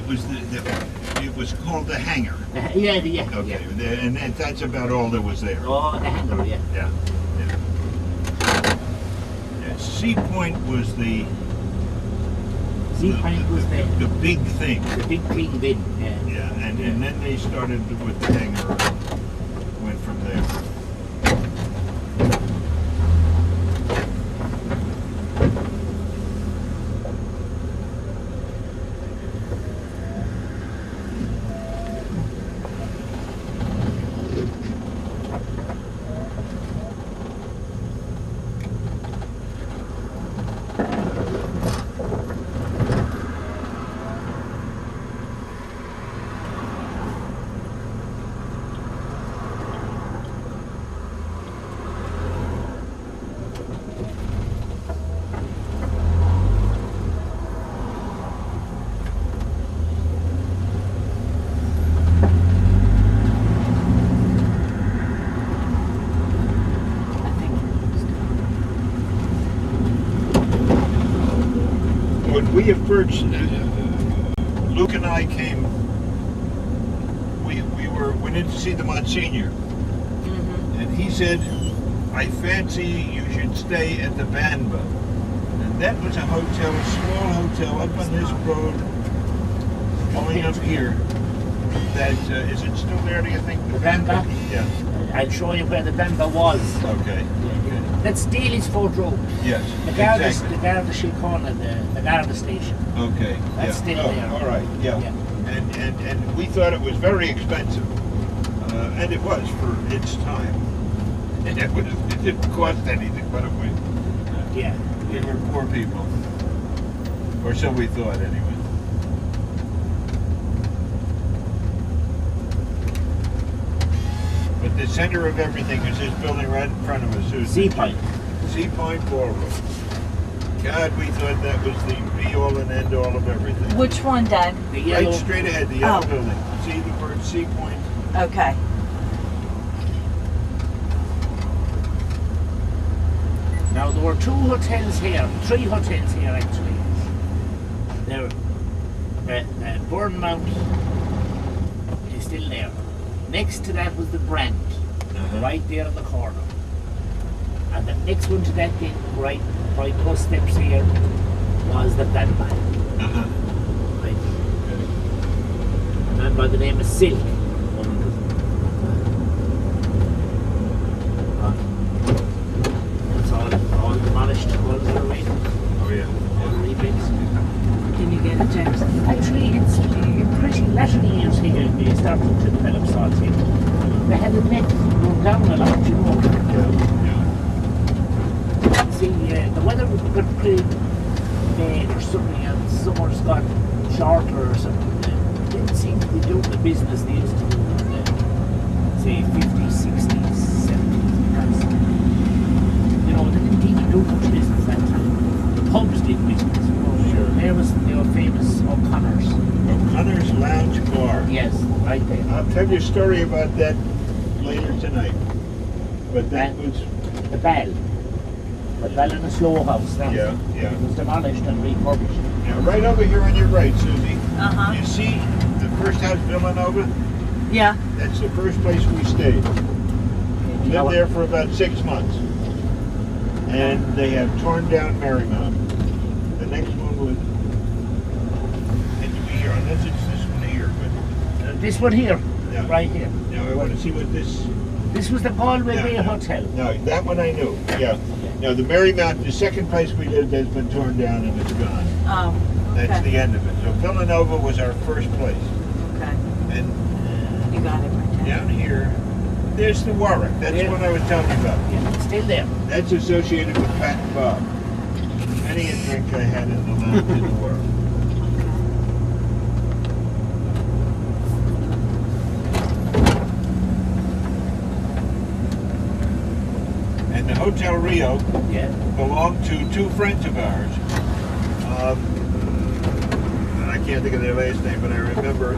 it was it was called the hangar. Yeah. Okay, and that's about all that was there. Oh, the hangar, yeah. Yeah. Sea Point was the the big thing. The big thing then. Yeah, and then they started with the hangar. Went from there. When we approached, Luke and I came. We went in to see the Monsignor, and he said, "I fancy you should stay at the Banba," and that was a hotel, a small hotel up on this road, going up here. That is it still there? Do you think the Banba? Yeah. I'll show you where the Banba was. Okay. That's Daly's Ford Road. Yes, exactly. The Garda Síochána, the Garda station. Okay. That's still there. All right. Yeah. And we thought it was very expensive, and it was for its time. And it didn't cost anything, but it was. Yeah. We were poor people, or so we thought, anyway. But the center of everything is this building right in front of us. Sea Point. Sea Point Ballroom. God, we thought that was the be-all and end-all of everything. Which one, Dad? The yellow. Right straight ahead, the yellow building. See the word Sea Point? Okay. Now, there were 3 hotels here actually. There, Bournemouth is still there. Next to that was the Brand, right there in the corner. And the next one to that thing, right by bus steps here, was the Banba. Right. A man by the name of Silk. It's all demolished, all the remains. Oh yeah. All the rebuilds. Can you get it, James? Actually, it's pretty latter years here they started to develop salt here. They had a net going down a lot, you know. Yeah. See, the weather got pretty bad or something, and summers got shorter or something. They didn't seem to be doing the business they used to do in the, say, 50s, 60s, 70s. Because, you know, they didn't even do much business that time. The pubs did business. Sure. There was the famous O'Connor's. O'Connor's Lounge Bar. Yes, right there. I'll tell you a story about that later tonight. But that was... The Bell. The Bell in the Slow House. That Yeah. It was demolished and refurbished. Now, right over here on your right, Susie, Uh-huh. you see the first house, Villanova? Yeah. That's the first place we stayed. Lived there for about 6 months. And they have torn down Marymount. The next one was... here, unless it's this one here, but... This one here, Yeah. right here. Now I want to see what this... This was the Galway Bay Hotel. No, that one I knew, yeah. Now the Marymount, the second place we lived, has been torn down and it's gone. Oh. That's Okay. the end of it. So Villanova was our first place. Okay. And You got it right there. down here, there's the Warwick. That's the one I was telling you about. Yeah, it's still there. That's associated with Pat and Bob. Many a drink I had in the lounge in the Warwick. And the Hotel Rio belonged to 2 friends of ours. I can't think of their last name, but I remember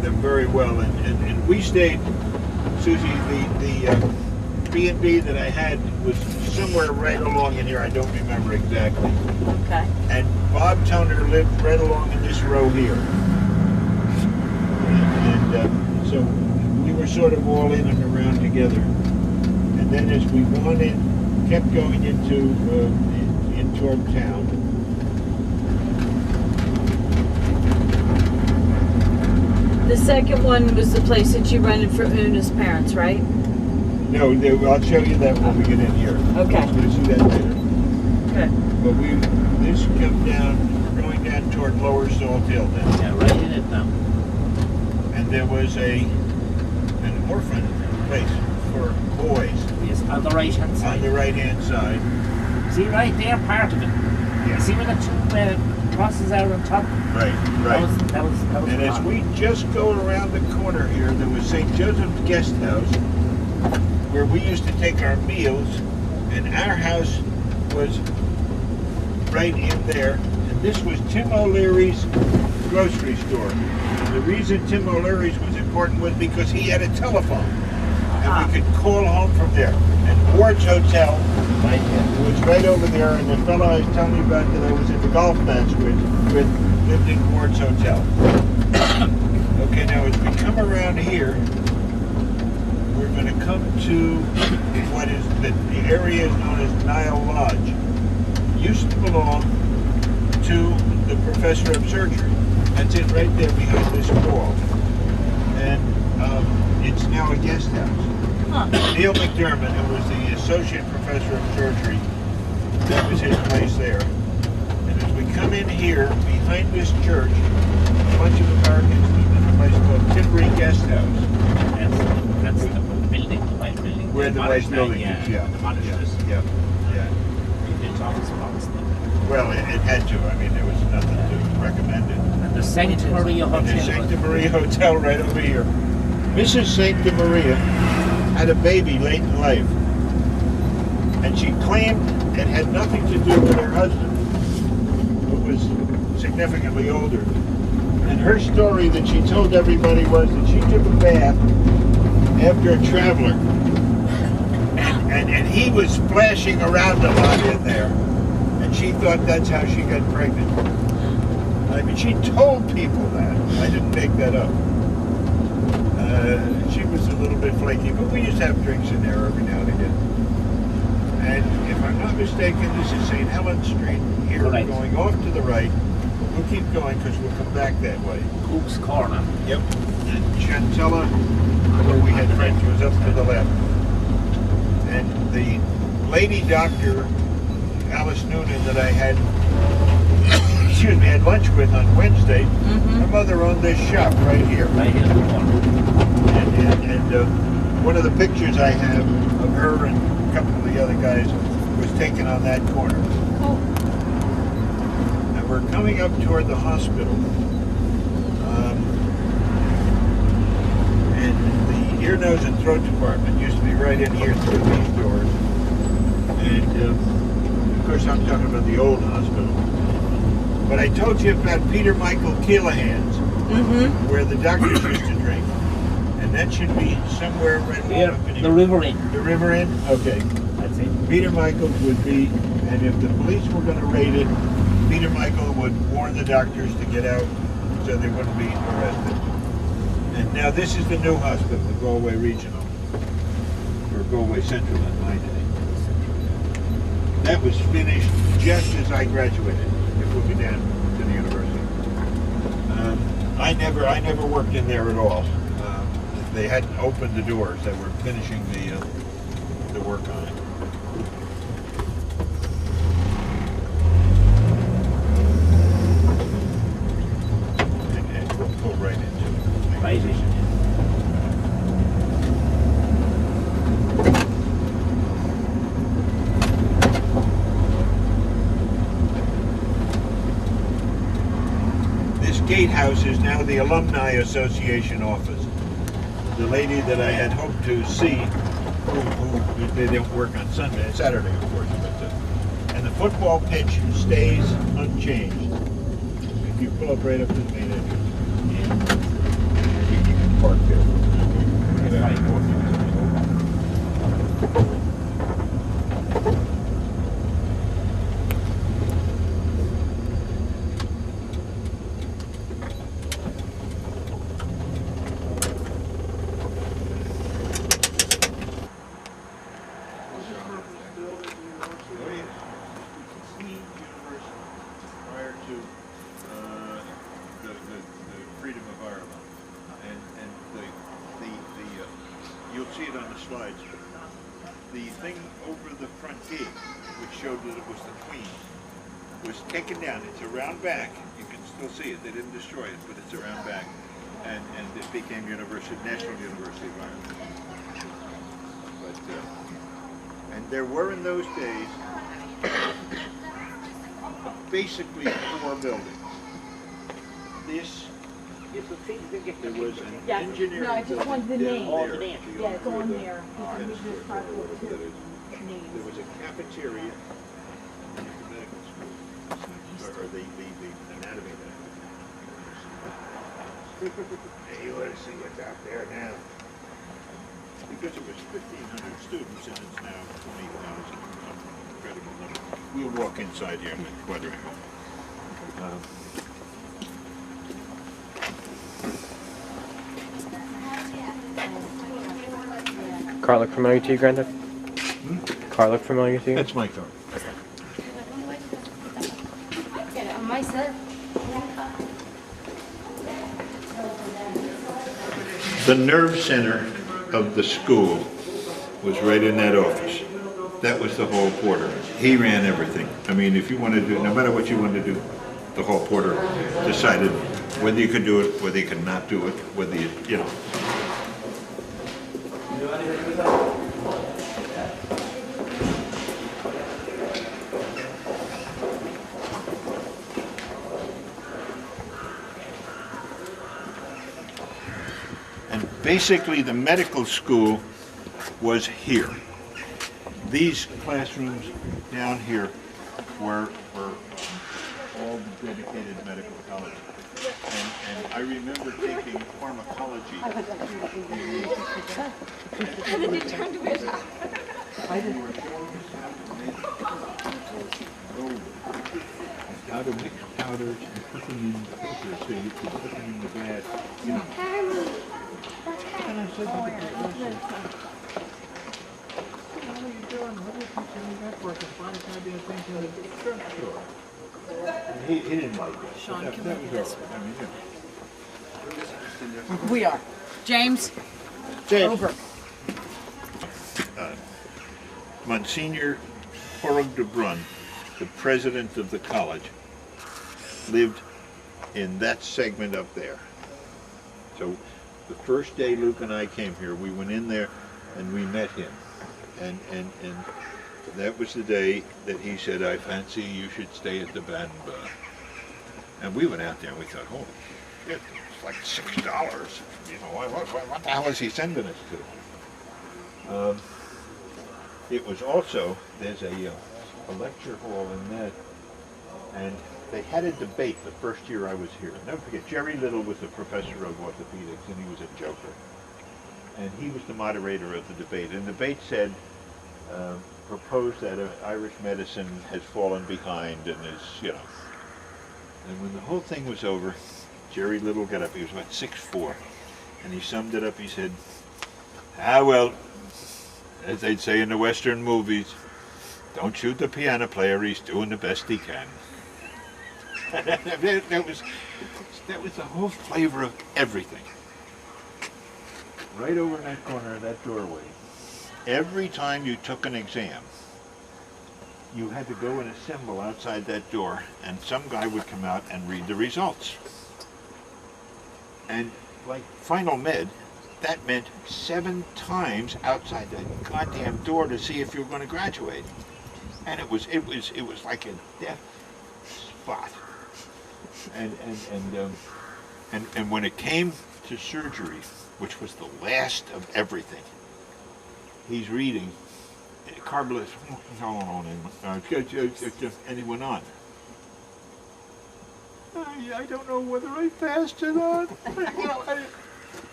them very well. And we stayed, Susie, the B&B that I had was somewhere right along in here. I don't remember exactly. Okay. And Bob Toner lived right along in this row here. so we were sort of all in and around together. And then as we wanted, kept going into our town. The second one was the place that you rented for Una's parents, right? No, I'll show you that when we get in here. Okay. We're going to see that later. Okay. But this comes down, we're going down toward Lower Salt Hill now. Yeah, right in it now. And there was an orphan place for boys Yes, on the right hand on side. the right-hand side. See right there, part of it. Yeah. See where the two crosses out on top? Right, That was And as wrong. we just go around the corner here, there was St. Joseph's Guest House, where we used to take our meals, and our house was right in there. And this was Tim O'Leary's grocery store. And the reason Tim O'Leary's was important was because he had a telephone, and we could call home from there. And Ward's Hotel Right here. was right over there, and the fellow I was telling you about that I was in the golf match with lived in Ward's Hotel. Okay, now as we come around here, we're going to come to what is the area is known as Nile Lodge. Used to belong to the professor of surgery. That's it right there behind this wall. And it's now a guest house. Neil McDermott, who was the associate professor of surgery, that was his place there. And as we come in here, behind this church, a bunch of Americans live in a place called Tilbury Guest House. That's the building, the white building. Where the white building yeah, is, yeah. The monitors. Yeah, yeah. Rebuilt office blocks. Well, it had to. I mean, there was nothing to recommend it. And the Saint Maria And Hotel. the Sancta Maria Hotel right over here. Mrs. Sancta Maria had a baby late in life. And she claimed it had nothing to do with her husband, who was significantly older. And her story that she told everybody was that she took a bath after a traveler. And he was splashing around a lot in there. And she thought that's how she got pregnant. I mean, she told people that. I didn't make that up. She was a little bit flaky, but we used to have drinks in there every now and again. And if I'm not mistaken, this is St. Helens Street. Here, Right. going off to the right. We'll keep going because we'll come back that way. Cook's Corner. Yep. And Chantella, where we had friends, was up to the left. And the lady doctor, Alice Noonan, that I had, had lunch with on Wednesday, her mother owned this shop right here. Right here in the corner. And one of the pictures I have of her and a couple of the other guys was taken on that corner. Cool. And we're coming up toward the hospital. And the ear, nose, and throat department used to be right in here through these doors. And of course I'm talking about the old hospital. But I told you about Peter Michael Keelahan's, where the doctors used to drink. And that should be somewhere right Here, up in here. the river inn. The river inn? Okay. That's it. Peter Michaels would be, and if the police were going to raid it, Peter Michael would warn the doctors to get out so they wouldn't be arrested. And now this is the new hospital, the Galway Regional, or Galway Central in my day. That was finished just as I graduated. If we'll be down to the university. I never worked in there at all. They hadn't opened the doors. They were finishing the work on it. And we'll pull right into it. Right in. This gatehouse is now the Alumni Association office. The lady that I had hoped to see, who they don't work on Sunday, Saturday, of course, but and the football pitch stays unchanged. If you pull up right up to the main entrance, you can park there. slides. The thing over the front gate, which showed that it was the Queen, was taken down. It's a round back. You can still see it. They didn't destroy it, but it's a round back. And it became National University of Ireland. But, and there were in those days basically 4 buildings. This, there was an engineering No, I just wanted the building name. down Oh, the there. name. Yeah, it's on there. Tennis court. There Names. was a cafeteria and the medical school, or the anatomy lab. Hey, you want to see what's out there now? Because it was 1,500 students and it's now 20,000, some incredible number. We'll walk inside here in the quadrangle. Car look familiar to you, Granddad? Car look familiar to you? That's my car. On my set. The nerve center of the school was right in that office. That was the hall porter. He ran everything. I mean, if you wanted to do, no matter what you wanted to do, the hall porter decided whether you could do it, whether you could not do it, whether you know. And basically the medical school was here. These classrooms down here were all the dedicated medical colleges. And I remember taking pharmacology. And then you turned to it. How to mix powders and put them in the filter so you could put them in the vat, you know. And I said to the professor, what are you doing? What are you teaching me that for? I can find this idea of things in the drugstore. And he didn't like it. Sean, That can was we do all this? right. I mean, you know. We are. James, James. over. Monsignor Porog de Brun, the president of the college, lived in that segment up there. So the first day Luke and I came here, we went in there and we met him. And that was the day that he said, I fancy you should stay at the Banba. And we went out there and we thought, holy shit, it's like $6. You know, what the hell is he sending us to? It was also, there's a lecture hall in that, and they had a debate the first year I was here. I'll never forget, Jerry Little was the professor of orthopedics, and he was a joker. And he was the moderator of the debate. And the debate said, proposed that Irish medicine has fallen behind and is, you know. And when the whole thing was over, Jerry Little got up, he was about 6'4", and he summed it up, he said, well, as they'd say in the Western movies, don't shoot the piano player, he's doing the best he can. that was the whole flavor of everything. Right over in that corner of that doorway, every time you took an exam, you had to go and assemble outside that door, and some guy would come out and read the results. And like Final Med, that meant 7 times outside that goddamn door to see if you were going to graduate. And it was like a death spot. And when it came to surgery, which was the last of everything, he's reading Corballis, and he went on. I don't know whether I passed or not.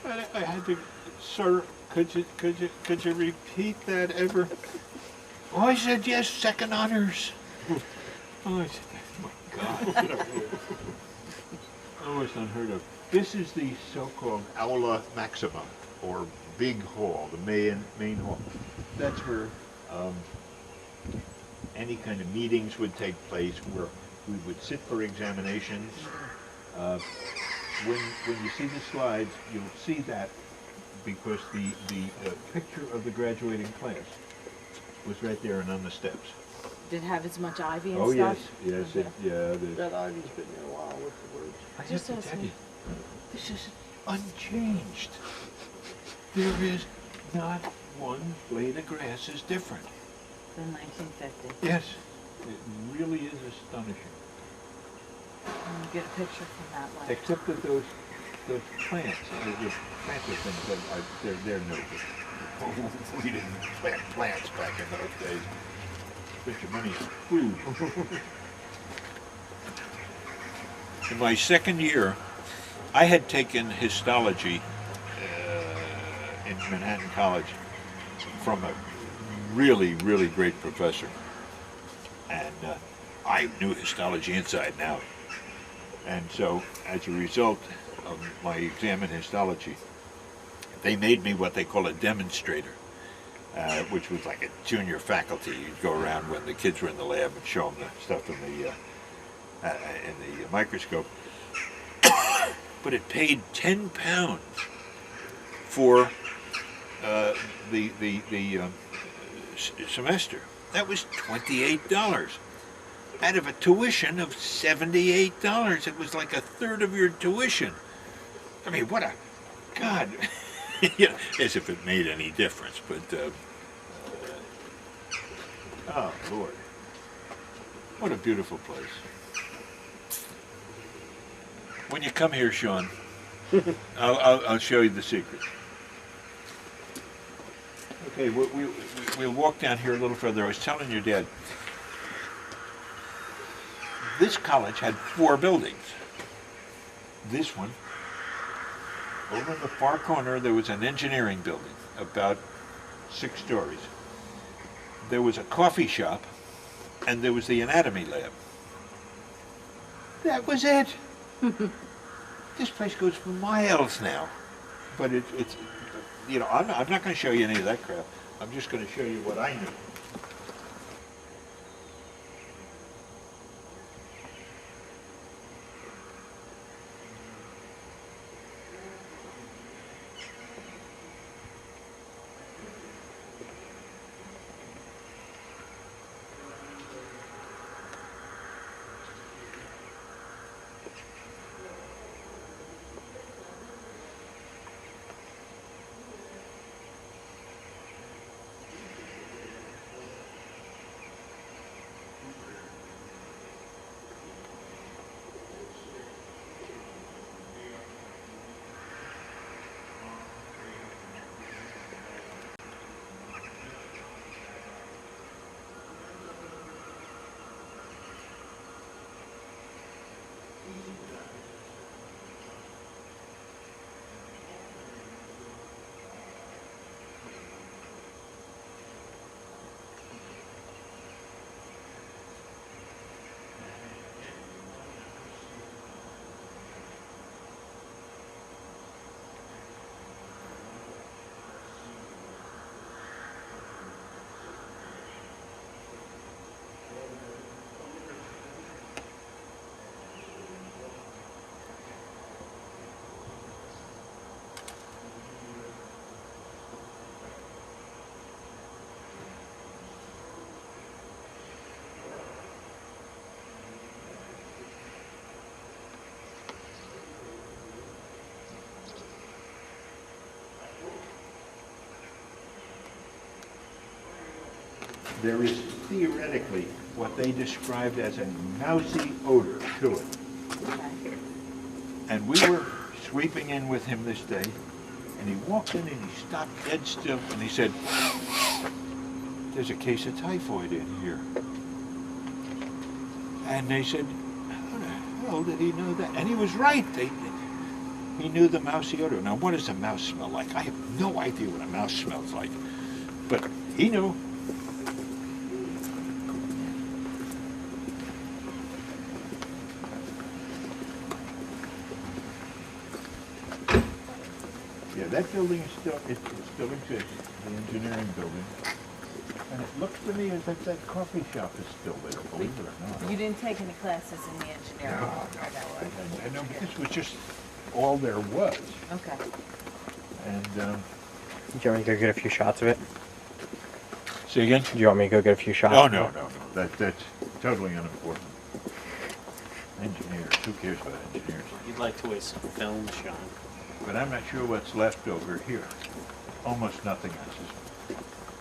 I had to, sir, could you repeat that ever? Oh, I said yes, second honors. Oh, I said, oh my God. Oh, it's unheard of. This is the so-called aula maxima, or big hall, the main hall. That's where any kind of meetings would take place, where we would sit for examinations. When you see the slides, you'll see that because the picture of the graduating class was right there and on the steps. Did it have as much ivy and Oh, stuff? yes, Okay. That ivy's been there a while with the words. I have Just to ask tell me. you, this is unchanged. There is not one blade of grass is different. In 1950. Yes, it really is astonishing. And you get a picture from that one. Except that those plants, the planter things, they're no good. We didn't plant plants back in those days. Spent your money on food. In my second year, I had taken histology in Manhattan College from a really, really great professor. And I knew histology inside and out. And so, as a result of my exam in histology, they made me what they call a demonstrator, which was like a junior faculty. You'd go around when the kids were in the lab and show them the stuff in the microscope. But it paid £10 for the semester. That was $28 out of a tuition of $78. It was like a third of your tuition. I mean, what a God! Yeah, as if it made any difference. But oh Lord, what a beautiful place. When you come here, Sean, I'll show you the secret. Okay, we'll walk down here a little further. I was telling your dad, this college had 4 buildings. This one, over in the far corner, there was an engineering building, about 6 stories. There was a coffee shop, and there was the anatomy lab. That was it. This place goes for miles now. But it's you know, I'm not going to show you any of that crap. I'm just going to show you what I knew. There is theoretically what they described as a mousy odor to it. And we were sweeping in with him this day, and he walked in and he stopped dead still, and he said, "There's a case of typhoid in here." And they said, "How the hell did he know that?" And he was right. He knew the mousy odor. Now, what does a mouse smell like? I have no idea what a mouse smells like, but he knew. Yeah, that building is still, it still exists, the engineering building. And it looks to me as if that coffee shop is still there, believe it or not. You didn't take any classes in the engineering? No, I know, but this was just all there was. Okay. And Do you want me to go get a few shots of it? say again? Do you want me to go get a few shots? Oh of no, it? no, no. That's totally unimportant. Engineers, who cares about engineers? You'd like to waste some film, Sean. But I'm not sure what's left over here. Almost nothing else.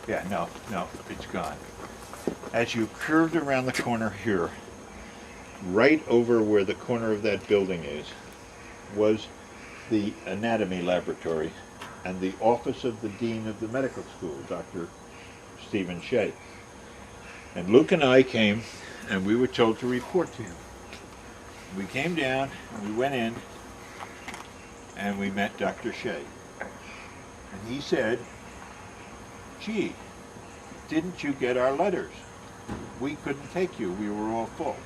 Yeah, no, it's gone. As you curved around the corner here, right over where the corner of that building is, was the anatomy laboratory and the office of the dean of the medical school, Dr. Stephen Shea. And Luke and I came, and we were told to report to him. We came down, and we went in, and we met Dr. Shea. And he said, "Gee, didn't you get our letters? We couldn't take you, we were all full."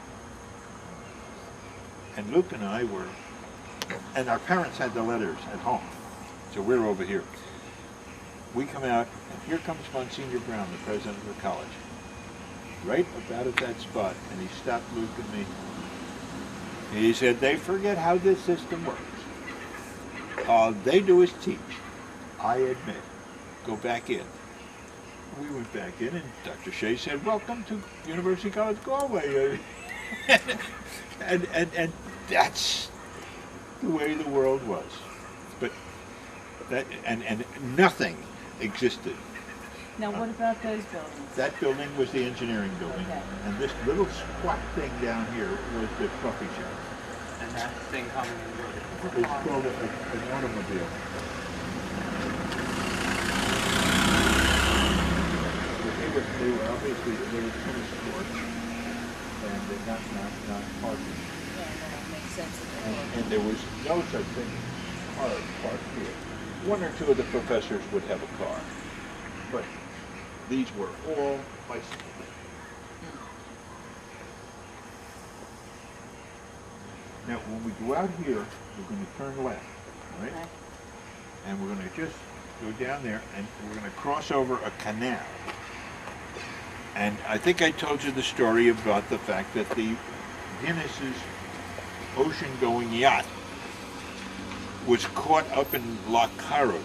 And Luke and I were, and our parents had the letters at home, so we're over here. We come out, and here comes Monsignor Brown, the president of the college, right about at that spot, and he stopped Luke and me. He said, "They forget how this system works. All they do is teach. I admit. Go back in." We went back in, and Dr. Shea said, "Welcome to University College Galway." and that's the way the world was. But that and nothing existed. Now, what about those buildings? That building was the engineering building, Okay. and this little squat thing down here was the coffee shop. And that thing coming in. It's called an automobile. They were obviously a little tennis court, and they're not parking. Yeah, that makes sense. And there was no such thing as car parked here. One or two of the professors would have a car, but these were all bicycles. Now, when we go out here, we're going to turn left, right? Okay. And we're going to just go down there, and we're going to cross over a canal. And I think I told you the story about the fact that the Guinness's ocean-going yacht was caught up in Loch Carroll,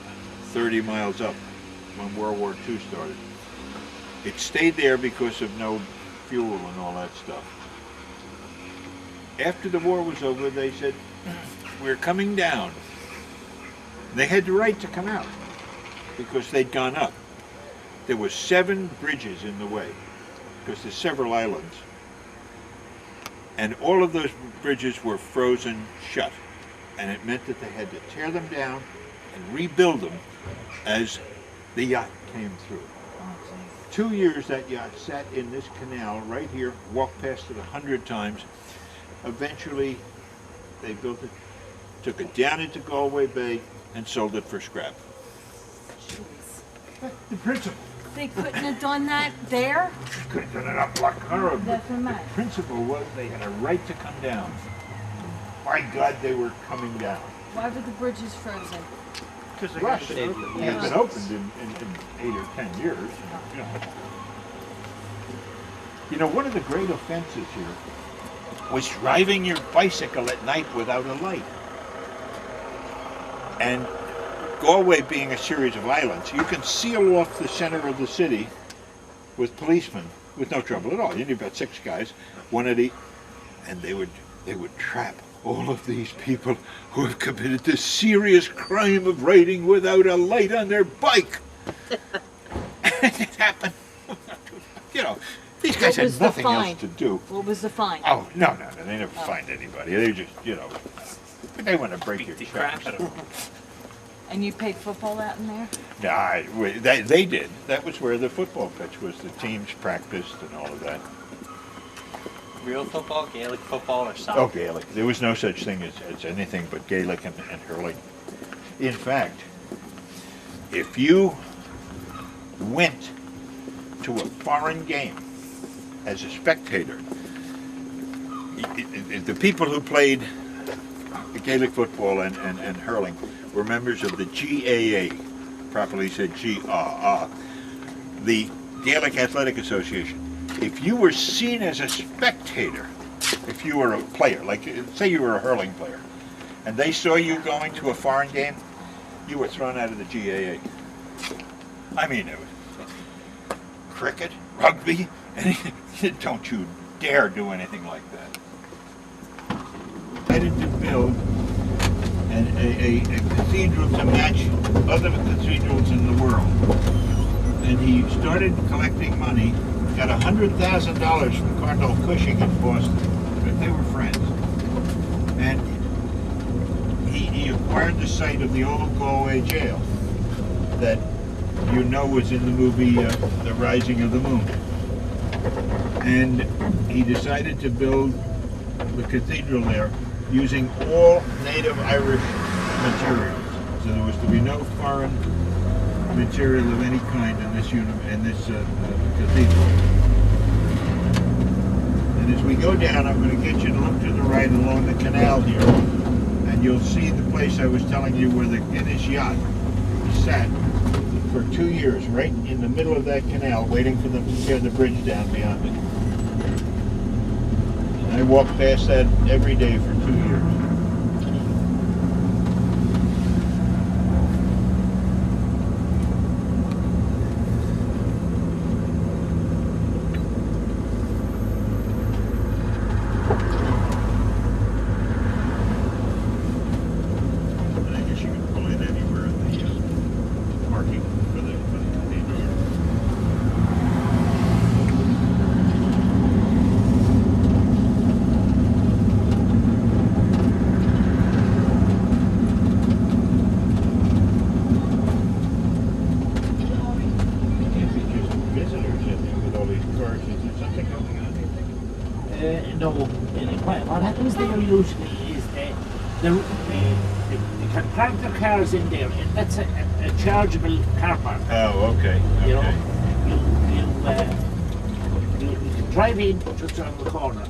30 miles up, when World War II started. It stayed there because of no fuel and all that stuff. After the war was over, they said, "We're coming down." They had the right to come out because they'd gone up. There were 7 bridges in the way because there's several islands. And all of those bridges were frozen shut. And it meant that they had to tear them down and rebuild them as the yacht came through. 2 years that yacht sat in this canal right here, walked past it 100 times. Eventually, they built it, took it down into Galway Bay, and sold it for scrap. Jeez. The principle. They couldn't have done that there? Could have done it up Loch Carroll, but That's what I the meant. principle was they had a right to come down. By God, they were coming down. Why were the bridges frozen? Because they Russia got has been opened in 8 or 10 years. You know, one of the great offenses here was driving your bicycle at night without a light. And Galway being a series of islands, you can seal off the center of the city with policemen with no trouble at all. You need about 6 guys, one at each, and they would trap all of these people who have committed this serious crime of riding without a light on their bike. And it happened. You know, these guys What was had the nothing fine? else to do. What was the fine? Oh, no, they never find anybody. They just, you know, but they want to break your the crap chaps. out of them. And you played football out in there? Nah, they did. That was where the football pitch was. The teams practiced and all of that. Real football, Gaelic football, or soccer? Oh, Gaelic. There was no such thing as anything but Gaelic and hurling. In fact, if you went to a foreign game as a spectator, the people who played Gaelic football and hurling were members of the GAA, properly said GAA, the Gaelic Athletic Association. If you were seen as a spectator, if you were a player, like say you were a hurling player, and they saw you going to a foreign game, you were thrown out of the GAA. I mean, it was cricket, rugby, anything. Don't you dare do anything like that. I decided to build a cathedral to match other cathedrals in the world. And he started collecting money, got $100,000 from Cardinal Cushing in Boston. They were friends. And he acquired the site of the old Galway jail that you know was in the movie The Rising of the Moon. And he decided to build the cathedral there using all native Irish materials. So there was to be no foreign material of any kind in this cathedral. And as we go down, I'm going to get you to look to the right along the canal here, and you'll see the place I was telling you where in his yacht he sat for 2 years, right in the middle of that canal, waiting for them to tear the bridge down beyond it. And I walked past that every day for 2 years. No, what happens there usually is they can park their cars in there. That's a chargeable car park. Oh, okay. You know, you can drive in just around the corner,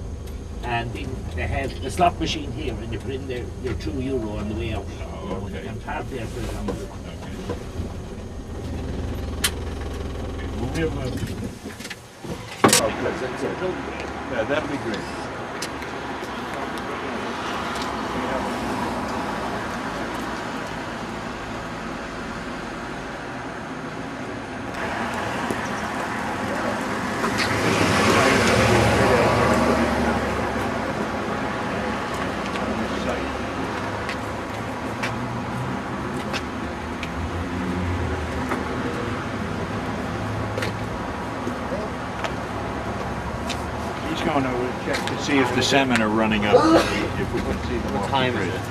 and then they have the slot machine here, and you put in your €2 on the way out. Oh, okay. You can park there for as long as you want. Okay. We'll have yeah, that'd be great. He's going to check to see if the salmon are running up, if we can see them. What time is it?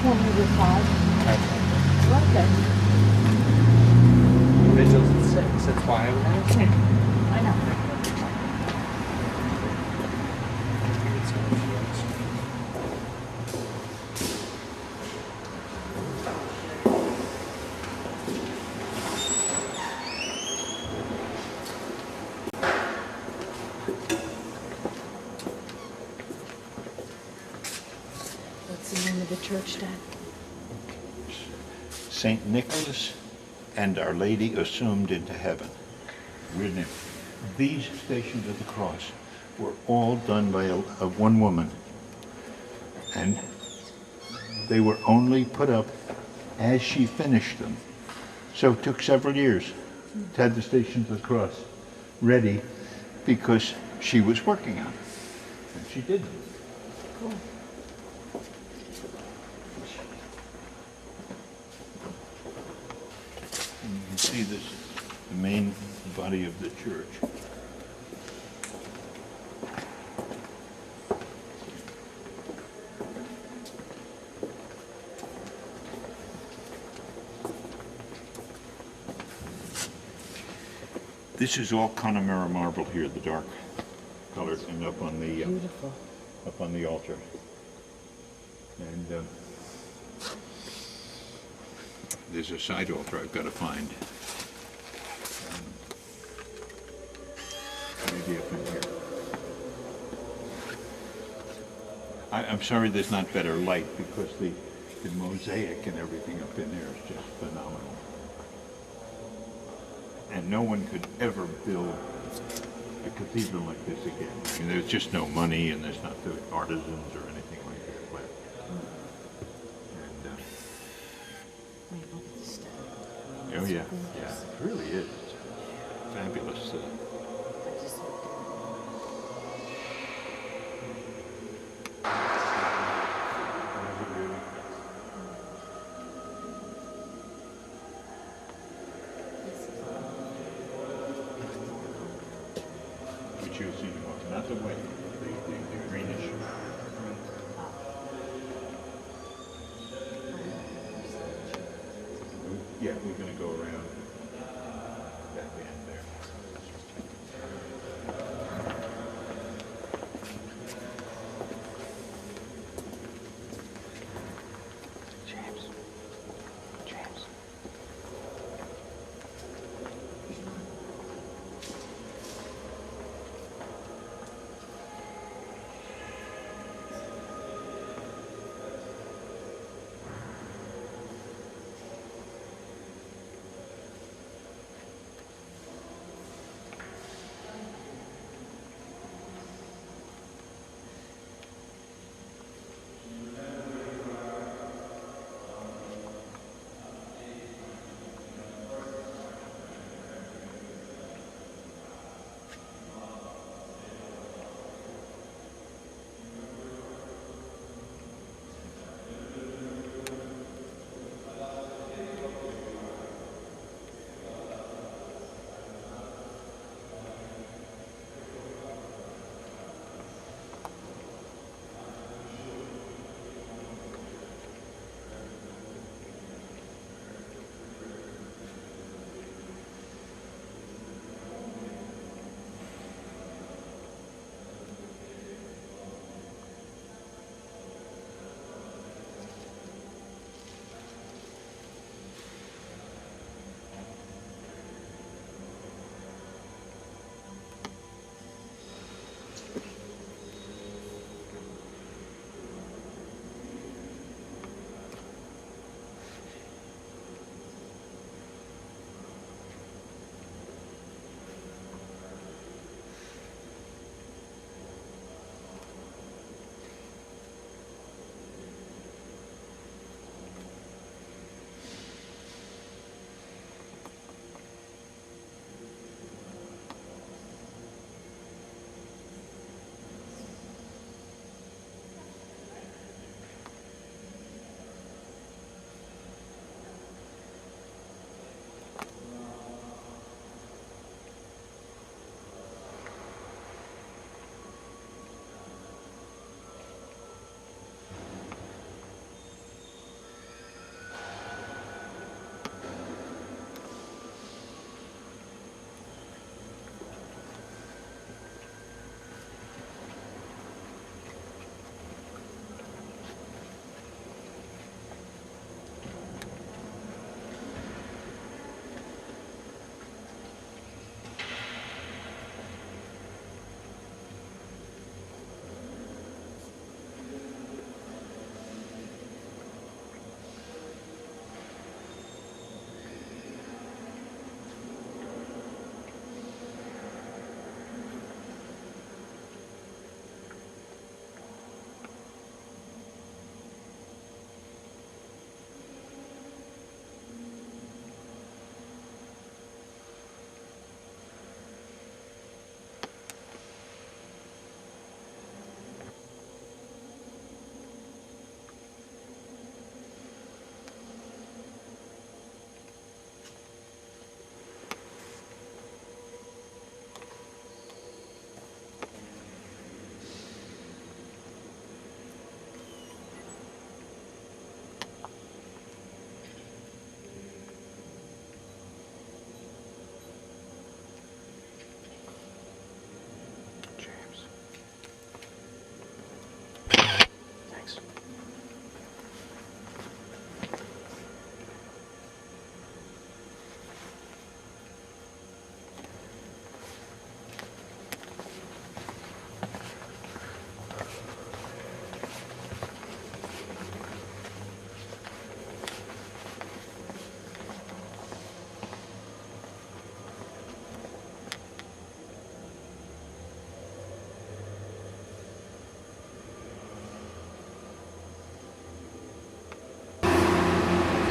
105. Okay. Vigil's at 6, that's why I was asking. I know. What's the name of the church, Dad? St. Nicholas and Our Lady Assumed into Heaven. Weird name. These Stations of the Cross were all done by one woman, and they were only put up as she finished them. So it took several years to have the Stations of the Cross ready because she was working on it, and she did. Cool. You can see this, the main body of the church. This is all Connemara marble here, the dark colored thing up on the Beautiful. up on the altar. And there's a side altar I've got to find. Maybe up in here. I'm sorry there's not better light because the mosaic and everything up in there is just phenomenal. And no one could ever build a cathedral like this again. I mean, there's just no money, and there's not the artisans or anything like that left. And yeah, yeah, it really is. Fabulous. But you'll see the ones, not the white, the greenish. Yeah, we're gonna go around that bend there. James.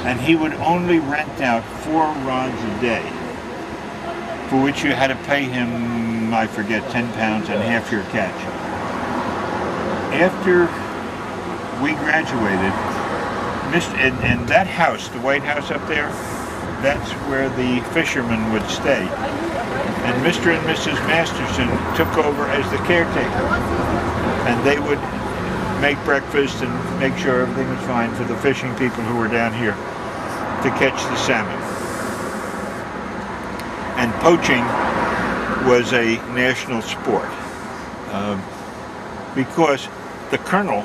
and he would only rent out 4 rods a day, for which you had to pay him, I forget, £10 and half your catch. After we graduated, and that house, the White House up there, that's where the fishermen would stay. And Mr. and Mrs. Masterson took over as the caretaker. And they would make breakfast and make sure everything was fine for the fishing people who were down here to catch the salmon. And poaching was a national sport. Because the colonel,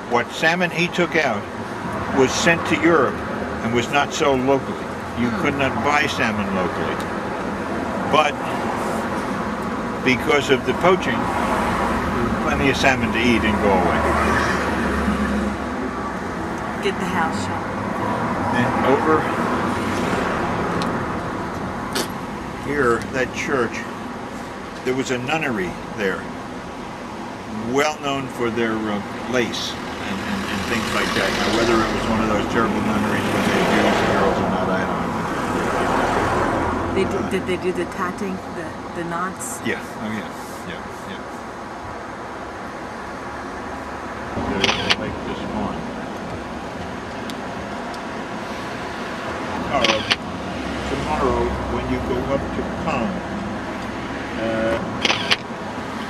what salmon he took out was sent to Europe and was not sold locally. You could not buy salmon locally. But because of the poaching, there was plenty of salmon to eat in Galway. Get the house shut. And over here, that church, there was a nunnery there, well known for their lace and things like that. Now, whether it was one of those terrible nunneries where they abused the girls or not, I don't know. Did they do the tatting, the knots? Yeah, oh yeah. Like this one. Tomorrow, when you go up to Pond,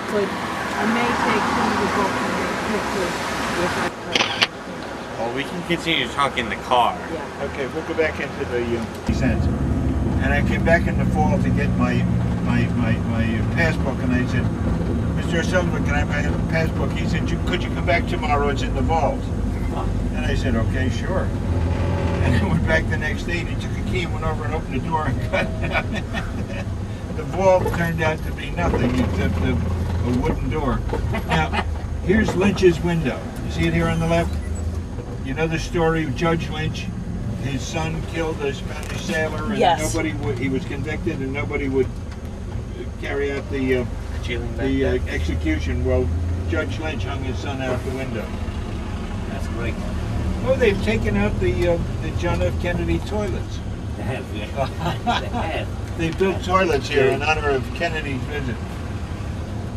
But I may take some of the book and pictures if I could. Well, we can continue to talk in the car. Yeah. okay, we'll go back into the cents. And I came back in the fall to get my passbook, and I said, Mr. O'Sullivan, can I have my passbook? He said, could you come back tomorrow? It's in the vault. And I said, okay, sure. And I went back the next day, and he took a key and went over and opened the door and cut it out. The vault turned out to be nothing except a wooden door. Now, here's Lynch's window. You see it here on the left? You know the story of Judge Lynch? His son killed a Spanish sailor, and Yes. he was convicted, and nobody would carry out the execution. Well, Judge Lynch hung his son out the window. That's great. Oh, they've taken out the John F. Kennedy toilets. They have, yeah. They have. They built toilets here in honor of Kennedy's visit,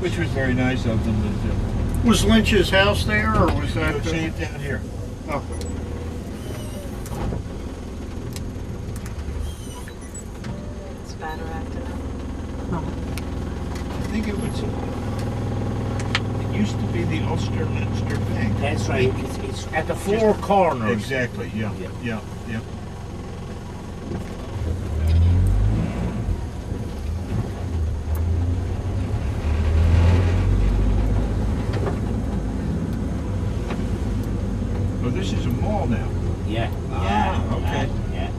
which was very nice of them to do. Was Lynch's house there, or was that? You'll see it down here. Oh. It's better acting up. I think it used to be the Ulster-Leinster Bank. That's right. It's at the 4 corners. Exactly, yeah. Oh, this is a mall now. Yeah. Ah, okay. Yeah.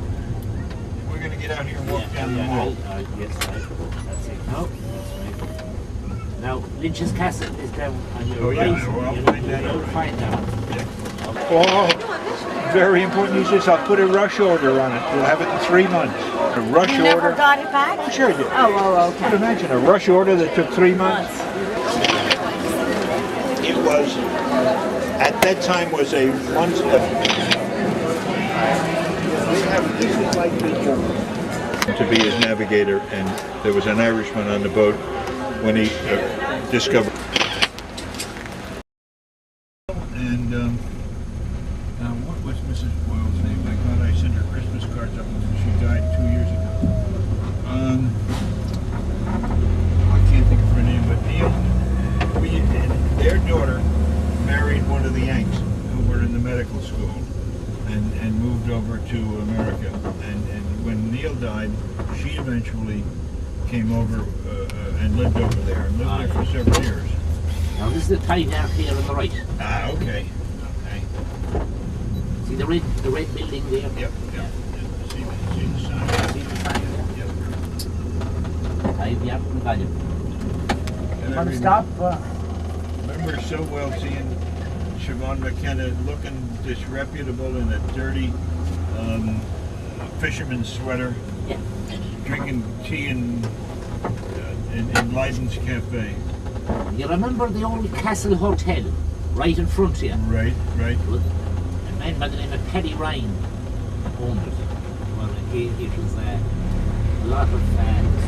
We're going to get out here and walk down the yeah, mall. yes, right. That's it. No, that's right. Now, Lynch's Castle is down on your Oh, yeah, right. well, I'll You'll- find that you'll out. find that. Oh, very important. He says, I'll put a rush order on it. We'll have it in 3 months. A rush You never order. got it back? Sure I did. Oh, But okay. imagine a rush order that took 3 months. It was, at that time, was a once this is like to be his navigator, and there was an Irishman on the boat when he discovered. And what was Mrs. Boyle's name? My God, I sent her Christmas cards up until she died 2 years ago. I can't think of her name, but Neil, their daughter married one of the Yanks who were in the medical school and moved over to America. And when Neil died, she eventually came over and lived over there and lived there for several years. Now, this is the tie down here on the right. Ah, okay. Okay. See the red building there? Yep. See the sign? See the sign there? Yep. Tie down from the value. And I Want to stop? remember so well seeing Siobhan McKenna looking disreputable in a dirty fisherman's sweater, Yeah. drinking tea in Leiden's Cafe. You remember the old Castle Hotel right in front of you? Right. A man by the name of Paddy Ryan owned it. Well, it was a lot of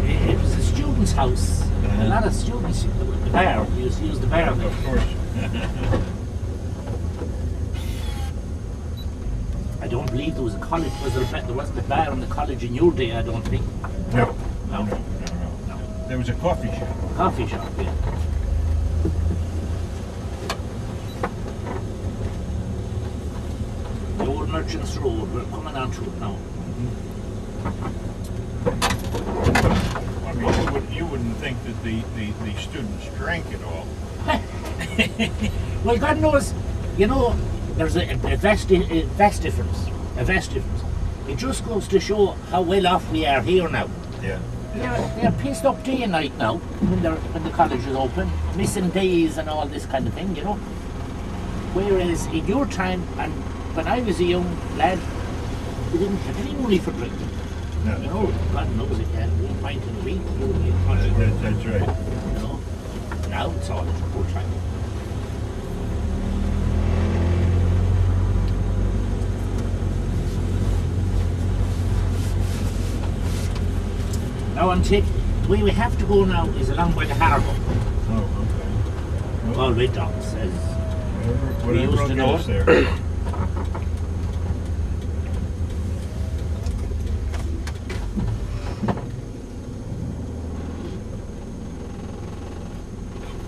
it was a student's house. A lot of students. The bar. We used to use the bar. Of course. I don't believe there was a college. There wasn't a bar in the college in your day. I don't think. No. No. There was a coffee shop. Coffee shop. Yeah. The old Merchants Road. We're coming on to it now. I mean, you wouldn't think that the students drank it all. Well, God knows, you know, there's a vast difference. A vast difference. It just goes to show how well off we are here now. Yeah. They're pissed up day and night now when the college is open, missing days and all this kind of thing, you know. Whereas in your time, and when I was a young lad, we didn't have any money for drinking. No. You know, God knows it had one pint in a week. That's right. You know, now it's all a poor time. Now the way we have to go now is along by the harbour. Oh, okay. All red docks, as Whatever we used to know us it. there.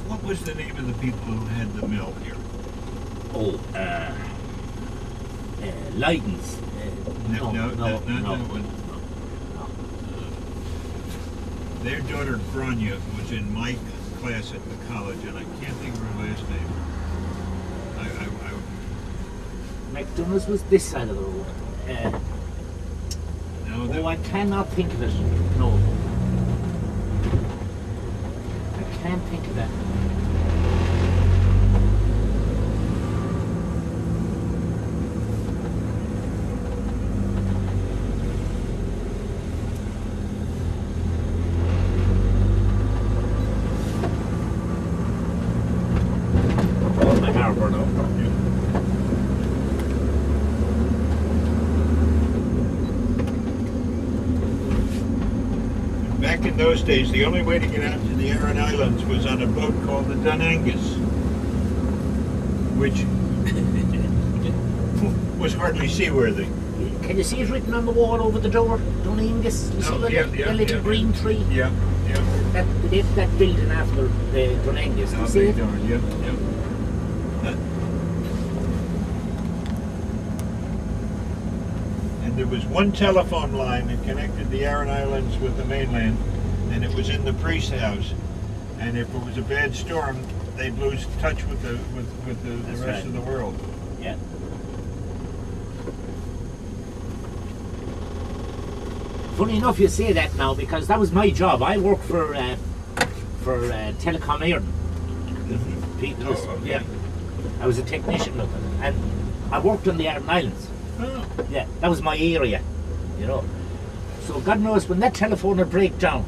What was the name of the people who had the mill here? Oh, Leidens. No, not that one. Their daughter Grania was in my class at the college, and I can't think of her last name. McDonald's was this side of the road. No, I cannot think of it. No. I can't think of that. The harbour now. Back in those days, the only way to get out to the Aran Islands was on a boat called the Dunangus, which was hardly seaworthy. Can you see it written on the wall over the door? Dunangus? You see the little green tree? Yeah. That building after the Dunangus. You see it? Yep. And there was one telephone line that connected the Aran Islands with the mainland, and it was in the priest's house. And if it was a bad storm, they'd lose touch with the rest of the world. Yeah. Funny enough, you say that now because that was my job. I worked for Telecom Ireland. People, okay. yeah. I was a technician of them, and I worked on the Aran Islands. Oh. Yeah, that was my area, you know. So God knows when that telephone would break down.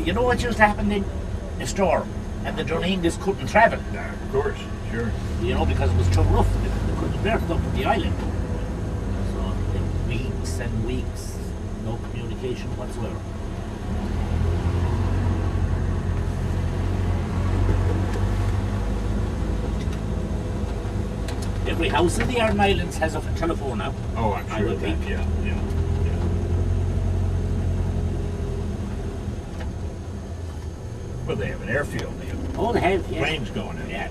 You know what used to happen in a storm, and the Dunangus couldn't travel. Yeah, of course, sure. You know, because it was too rough. They couldn't berth up the island. So weeks and weeks, no communication whatsoever. Every house in the Aran Islands has a telephone now. Oh, I'm I sure would of that. think. Yeah. Well, they have an airfield. They have Oh, they have, yeah. planes going in. Yeah.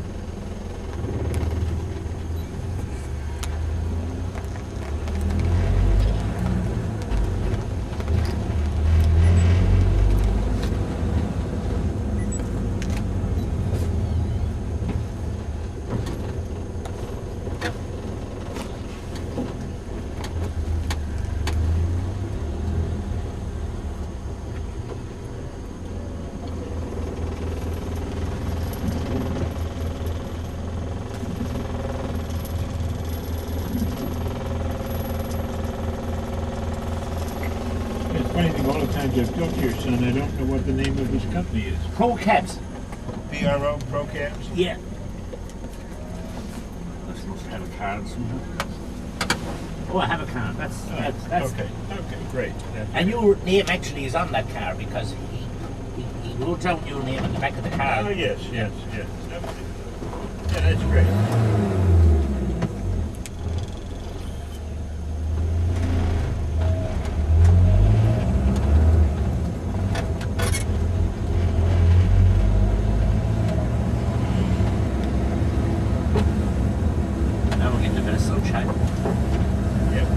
It's funny thing, all the times I've talked to your son, I don't know what the name of his company is. Pro cabs. PRO, Pro Cabs? Yeah. must have a card somewhere. Oh, I have a card. That's Okay, great. And your name actually is on that card because he wrote down your name on the back of the card. Oh, yes. Yeah, that's great. Now we're getting a bit of sunshine. Yep.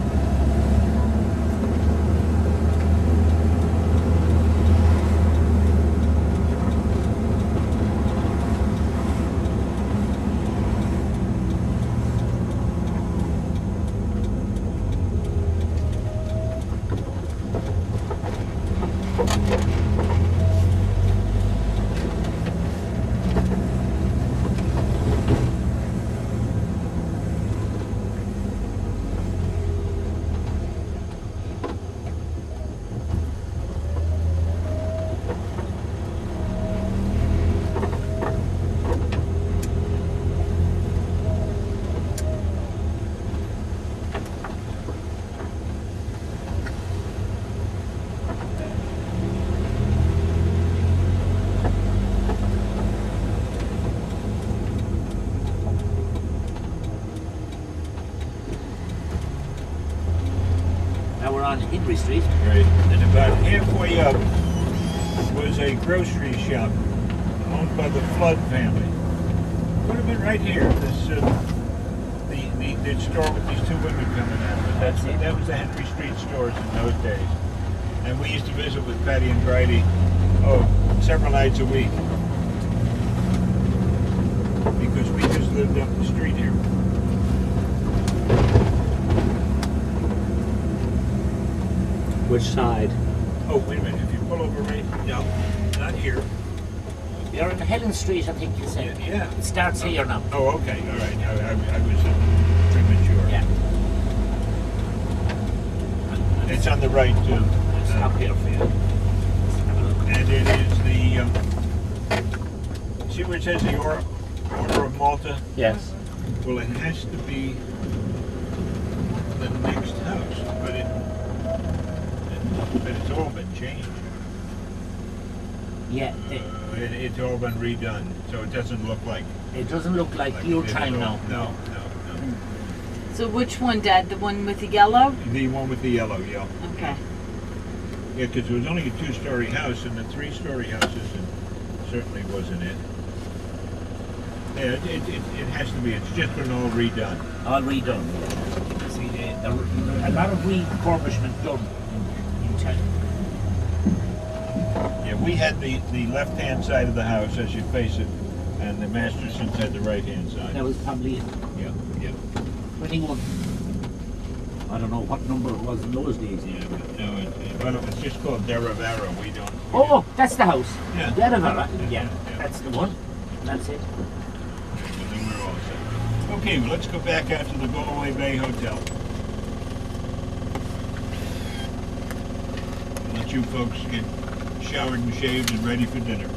Now we're on Henry Street. Right. And about halfway up was a grocery shop owned by the Flood family. Would have been right here. This the store with these two women coming out. But that was the Henry Street stores in those days. And we used to visit with Patty and Bridie, several nights a week. Because we just lived up the street here. Which side? Oh, wait a minute. If you pull over right, no, not here. You're in Helen Street, I think you said. Yeah. It starts here now. Oh, okay. All right. I was premature. Yeah. It's on the right too. Stop here for you. Let's have a look. And it is the, see where it says the Order of Malta? Yes. Well, it has to be the next house, but it's all been changed. Yeah, It's all been redone, so it doesn't look like it doesn't look like it your did time at now. all. No. So which one, Dad? The one with the yellow? The one with the yellow, yeah. Okay. Yeah, because it was only a two-story house, and the three-story houses certainly wasn't it. Yeah, it has to be. It's just been all redone. All redone. Yeah. See, a lot of refurbishment done in town. Yeah, we had the left-hand side of the house as you face it, and the Mastersons had the right-hand side. That was probably Yeah. 21. I don't know what number it was in those days. Yeah, but no, it was just called Deravara. We don't. Oh, that's the house. Yeah. Deravara. Yeah, Yeah. that's the one. That's it. So then we're all set. Okay, well, let's go back out to the Galway Bay Hotel. Let you folks get showered and shaved and ready for dinner.